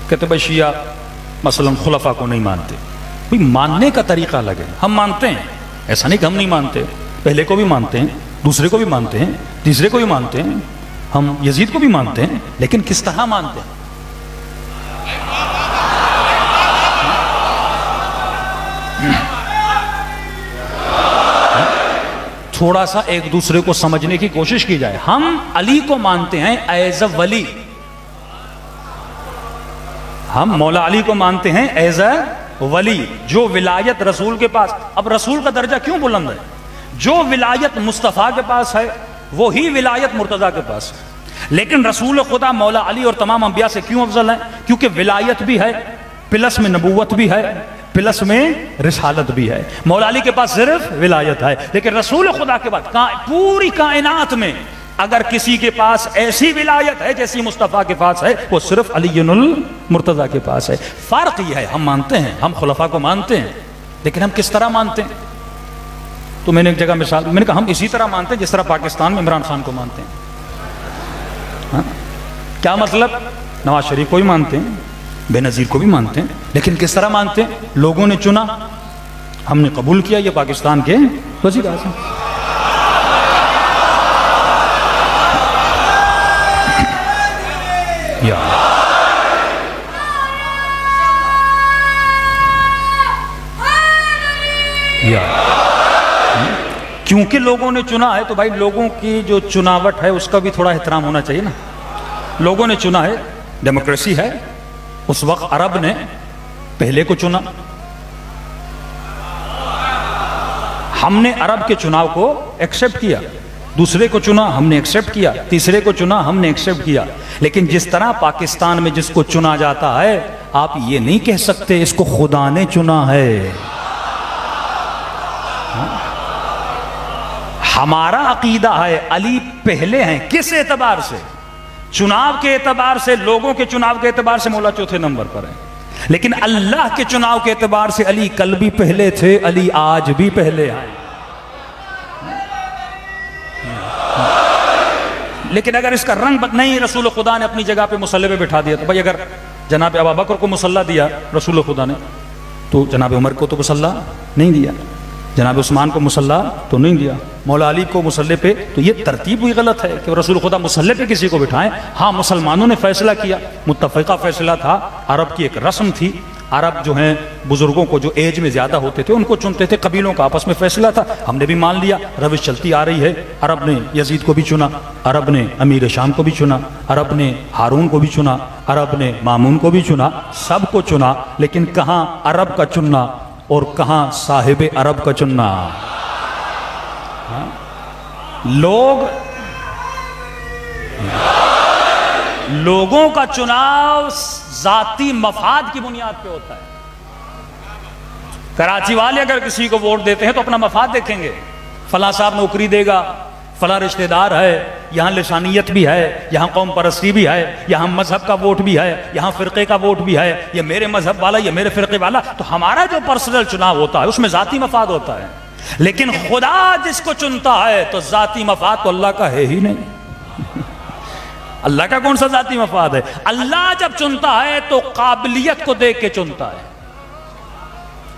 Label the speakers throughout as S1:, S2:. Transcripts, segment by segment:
S1: کہتے بھائی شیعہ مثلا خلفاء کو نہیں مانتے. بھائی ماننے کا طریقہ الگ ہے. ہم مانتے ہیں، ایسا نہیں کہ ہم نہیں مانتے، پہلے کو بھی مانتے ہیں، دوسرے کو بھی مانتے ہیں، تیسرے کو بھی مانتے ہیں، ہم یزید کو بھی مانتے ہیں، لیکن کس طرح مانتے ہیں؟ تھوڑا سا ایک دوسرے کو سمجھنے کی کوشش کی جائے. ہم علی کو مانتے ہیں ایز اے ولی، ہم مولا علی کو مانتے ہیں ایز اے ولی، جو ولایت رسول کے پاس. اب رسول کا درجہ کیوں بلند ہے؟ جو ولایت مصطفیٰ کے پاس ہے وہی ولایت مرتضیٰ کے پاس ہے. لیکن رسول خدا مولا علی اور تمام انبیاء سے کیوں افضل ہیں؟ کیونکہ ولایت بھی ہے، پلس میں نبوت بھی ہے، پلس میں رسالت بھی ہے. مولا علی کے پاس صرف ولایت ہے، لیکن رسول خدا کے بعد پوری کائنات میں اگر کسی کے پاس ایسی ولایت ہے جیسی مصطفیٰ کے پاس ہے، وہ صرف علی المرتضیٰ کے پاس ہے. فرق یہ ہے، ہم مانتے ہیں، ہم خلفاء کو مانتے ہیں، لیکن ہم کس طرح مانتے ہیں؟ تو میں نے ایک جگہ مثال، میں نے کہا ہم اسی طرح مانتے ہیں جس طرح پاکستان میں عمران خان کو مانتے ہیں. ہاں؟ کیا مطلب؟ نواز شریف کو بھی مانتے ہیں، بے نظیر کو بھی مانتے ہیں، لیکن کس طرح مانتے ہیں؟ لوگوں نے چنا، ہم نے قبول کیا یہ پاکستان کے وزیر اعظم. کیونکہ لوگوں نے چنا ہے تو بھائی لوگوں کی جو چناوٹ ہے اس کا بھی تھوڑا احترام ہونا چاہیے نا. لوگوں نے چنا ہے، ڈیموکریسی ہے. اس وقت عرب نے پہلے کو چنا، ہم نے عرب کے چناؤ کو ایکسپٹ کیا. دوسرے کو چنا ہم نے ایکسپٹ کیا، تیسرے کو چنا ہم نے ایکسپٹ کیا. لیکن جس طرح پاکستان میں جس کو چنا جاتا ہے، آپ یہ نہیں کہہ سکتے اس کو خدا نے چنا ہے. ہمارا عقیدہ ہے علی پہلے ہیں. کس اعتبار سے؟ چناؤ کے اعتبار سے، لوگوں کے چناؤ کے اعتبار سے مولا چوتھے نمبر پر ہیں. لیکن اللہ کے چناؤ کے اعتبار سے علی کل بھی پہلے تھے، علی آج بھی پہلے ہیں. لیکن اگر اس کا رنگ نہیں، رسول خدا نے اپنی جگہ پہ مصلی پہ بٹھا دیا تو بھائی اگر جناب ابوبکر کو مصلی دیا رسول خدا نے تو جناب عمر کو تو مصلی نہیں دیا، جناب عثمان کو مصلی تو نہیں دیا، مولا علی کو مصلی پہ. تو یہ ترتیب بھی غلط ہے کہ رسول خدا مصلی پہ کسی کو بٹھائیں. ہاں مسلمانوں نے فیصلہ کیا، متفقہ فیصلہ تھا، عرب کی ایک رسم تھی. عرب جو ہیں بزرگوں کو جو ایج میں زیادہ ہوتے تھے ان کو چنتے تھے، قبیلوں کا آپس میں فیصلہ تھا. ہم نے بھی مان لیا، روش چلتی آ رہی ہے. عرب نے یزید کو بھی چنا، عرب نے امیر شام کو بھی چنا، عرب نے ہارون کو بھی چنا، عرب نے مامون کو بھی چنا، سب کو چنا. لیکن کہاں عرب کا چننا اور کہاں صاحب عرب کا چننا؟ لوگوں کا چناؤ ذاتی مفاد کی بنیاد پہ ہوتا ہے. کراچی والے اگر کسی کو ووٹ دیتے ہیں تو اپنا مفاد دیکھیں گے، فلاں صاحب نوکری دے گا، فلاں رشتہ دار ہے، یہاں لسانیت بھی ہے، یہاں قوم پرستی بھی ہے، یہاں مذہب کا ووٹ بھی ہے، یہاں فرقے کا ووٹ بھی ہے، یہ میرے مذہب والا، یہ میرے فرقے والا. تو ہمارا جو پرسنل چناؤ ہوتا ہے اس میں ذاتی مفاد ہوتا ہے. لیکن خدا جس کو چنتا ہے تو ذاتی مفاد تو اللہ کا ہے ہی نہیں. اللہ کا کون سا ذاتی مفاد ہے؟ اللہ جب چنتا ہے تو قابلیت کو دیکھ کے چنتا ہے.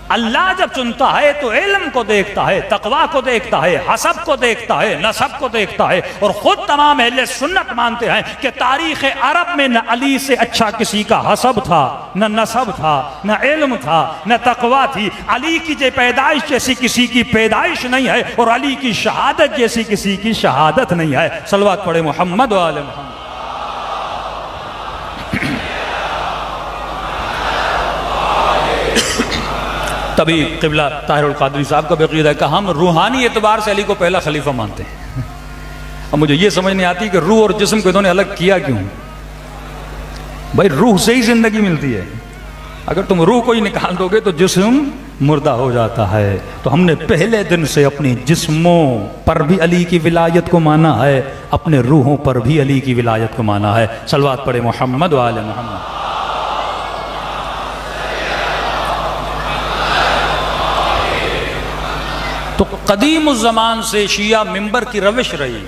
S1: اللہ جب چنتا ہے تو علم کو دیکھتا ہے، تقوی کو دیکھتا ہے، حسب کو دیکھتا ہے، نسب کو دیکھتا ہے. اور خود تمام اہل سنت مانتے ہیں کہ تاریخ عرب میں نہ علی سے اچھا کسی کا حسب تھا، نہ نسب تھا، نہ علم تھا، نہ تقوی تھی. علی کی پیدائش جیسی کسی کی پیدائش نہیں ہے، اور علی کی شہادت جیسی کسی کی شہادت نہیں ہے. صلوات پڑھے محمد و آل محمد. تبھی قبلہ طاہر القادری صاحب کا عقیدہ ہے کہ ہم روحانی اعتبار سے علی کو پہلا خلیفہ مانتے ہیں. اب مجھے یہ سمجھ نہیں آتی کہ روح اور جسم کو انہوں نے الگ کیا کیوں؟ بھائی روح سے ہی زندگی ملتی ہے. اگر تم روح کو ہی نکال دو گے تو جسم مردہ ہو جاتا ہے. تو ہم نے پہلے دن سے اپنی جسموں پر بھی علی کی ولایت کو مانا ہے، اپنے روحوں پر بھی علی کی ولایت کو مانا ہے. صلوات پڑھے محمد و آل محمد. تو قدیم الزمان سے شیعہ ممبر کی روش رہی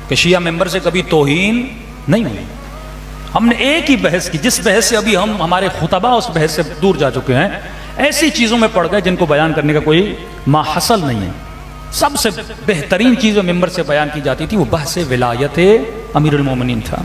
S1: کہ شیعہ ممبر سے کبھی توہین نہیں ہوئی. ہم نے ایک ہی بحث کی، جس بحث سے ابھی ہم ہمارے خطبہ اس بحث سے دور جا چکے ہیں، ایسی چیزوں میں پڑ گئے جن کو بیان کرنے کا کوئی ماحصل نہیں ہے۔ سب سے بہترین چیز جو ممبر سے بیان کی جاتی تھی وہ بحث ولایت امیر المومنین تھا۔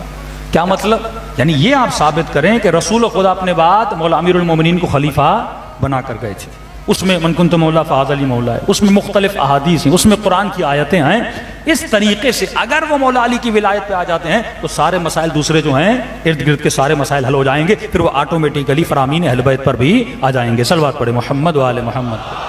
S1: کیا مطلب؟ یعنی یہ آپ ثابت کریں کہ رسول خدا اپنے بعد مولا امیر المومنین کو خلیفہ بنا کر گئے تھے، اس میں من کنت مولا فہذا علی مولا ہے، اس میں مختلف احادیث ہیں، اس میں قرآن کی آیتیں ہیں۔ اس طریقے سے اگر وہ مولا علی کی ولایت پہ آ جاتے ہیں تو سارے مسائل دوسرے جو ہیں ارد گرد کے سارے مسائل حل ہو جائیں گے، پھر وہ آٹومیٹیکلی فرامین اہل بیت پر بھی آ جائیں گے۔ صلوات پڑھے محمد و آل محمد۔